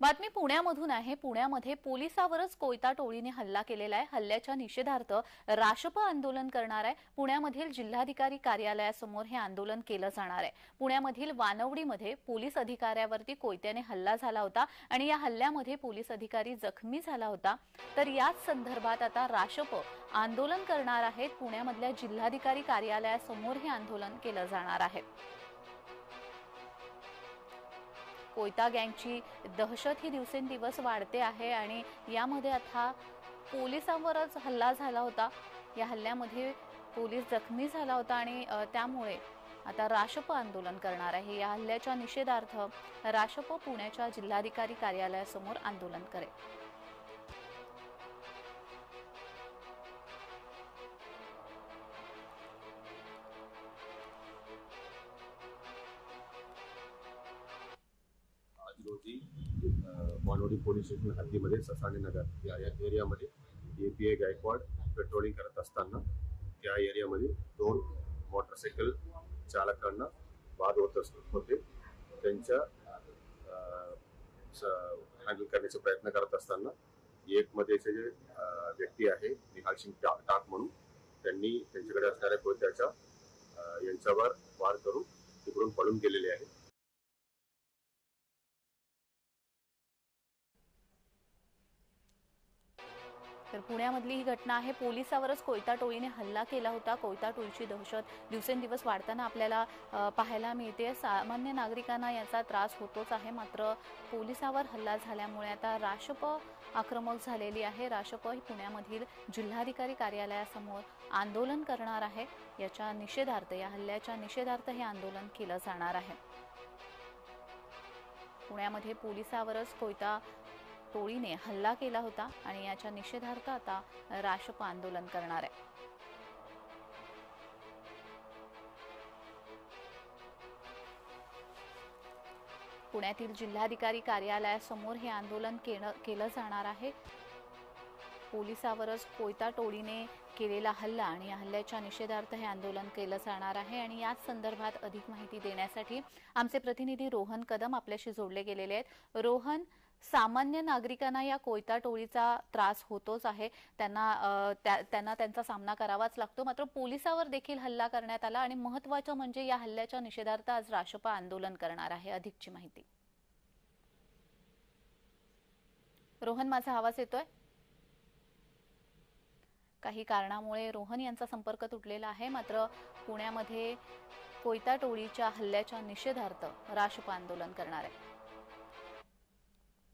बातमी पुण्यामधून आहे। पुण्यामध्ये पोलिसावरच कोयता टोळीने हल्ला केलेला आहे। हल्ल्याच्या निषेधार्थ राशप आंदोलन करणार आहे। पुण्यामधील जिल्हाधिकारी कार्यालयासमोर हे आंदोलन केलं जाणार आहे। पुण्यामधील वानवडीमध्ये पोलीस अधिकाऱ्यावरती कोयत्याने हल्ला झाला होता आणि या हल्ल्यामध्ये पोलीस अधिकारी जखमी झाला होता। तर याच संदर्भात आता राशप आंदोलन करणार आहेत। पुण्यामधल्या जिल्हाधिकारी कार्यालयासमोर हे आंदोलन केलं जाणार आहे। कोयता गँगची दहशत ही दिवसेंदिवस वाढते आहे आणि यामध्ये आता पोलिसांवरच हल्ला झाला होता। या हल्ल्यामध्ये पोलीस जखमी झाला होता आणि त्यामुळे आता राशप आंदोलन करणार आहे। या हल्ल्याच्या निषेधार्थ राशप पुण्याच्या जिल्हाधिकारी कार्यालयासमोर आंदोलन करेल। रोजी वानवडी पोलीस स्टेशन हद्दीमध्ये ससाणे नगर या एरियामध्ये एपीआय गायकवाड पेट्रोलिंग करत असताना त्या एरियामध्ये दोन मोटरसायकल चालकांना वाद होते। त्यांच्या हँडल करण्याचा प्रयत्न करत असताना एक मध्ये जे व्यक्ती आहे निहाल सिंग टाक म्हणून त्यांनी त्यांच्याकडे असणाऱ्या कोयत्याच्या यांच्यावर वार करून तिकडून पळून गेलेले आहे। तर पुण्यामधली ही घटना आहे। पोलिसावरच कोयता टोळीने हल्ला केला होता। कोयता टोळीची दहशत दिवसेंदिवस वाढताना आपल्याला पाहायला मिळते। सामान्य नागरिकांना याचा त्रास होतोच आहे, मात्र पोलिसावर हल्ला झाल्यामुळे आता राशप आक्रमक झालेली आहे। राशप ही पुण्यामधील जिल्हाधिकारी कार्यालयासमोर आंदोलन करणार आहे। याच्या निषेधार्थ, या हल्ल्याच्या निषेधार्थ हे आंदोलन केलं जाणार आहे। पुण्यामध्ये पोलिसावरच कोयता टोळीने हल्ला केला होता आणि याच्या निषेधार्थ आता राशप आंदोलन करणार आहे। पुण्यातील जिल्हाधिकारी कार्यालयासमोर हे आंदोलन केलं जाणार आहे। पोलिसावरच कोयता टोळीने केलेला हल्ला आणि या हल्ल्याच्या निषेधार्थ हे आंदोलन केलं जाणार आहे। आणि याच संदर्भात अधिक माहिती देण्यासाठी आमचे प्रतिनिधी रोहन कदम आपल्याशी जोडले गेलेले आहेत। रोहन, सामान्य नागरिकांना या कोयता टोळीचा त्रास होतोच आहे, त्यांना त्यांचा सामना करावाच लागतो, मात्र पोलिसावर देखील हल्ला करण्यात आला आणि महत्त्वाचं म्हणजे या हल्ल्याच्या निषेधार्थ आज राशप आंदोलन करणार आहे। अधिकची माहिती रोहन, माझा आवाज येतोय? काही कारणामुळे रोहन यांचा संपर्क तुटलेला आहे, मात्र पुण्यामध्ये कोयता टोळीच्या हल्ल्याच्या निषेधार्थ राशप आंदोलन करणार आहे।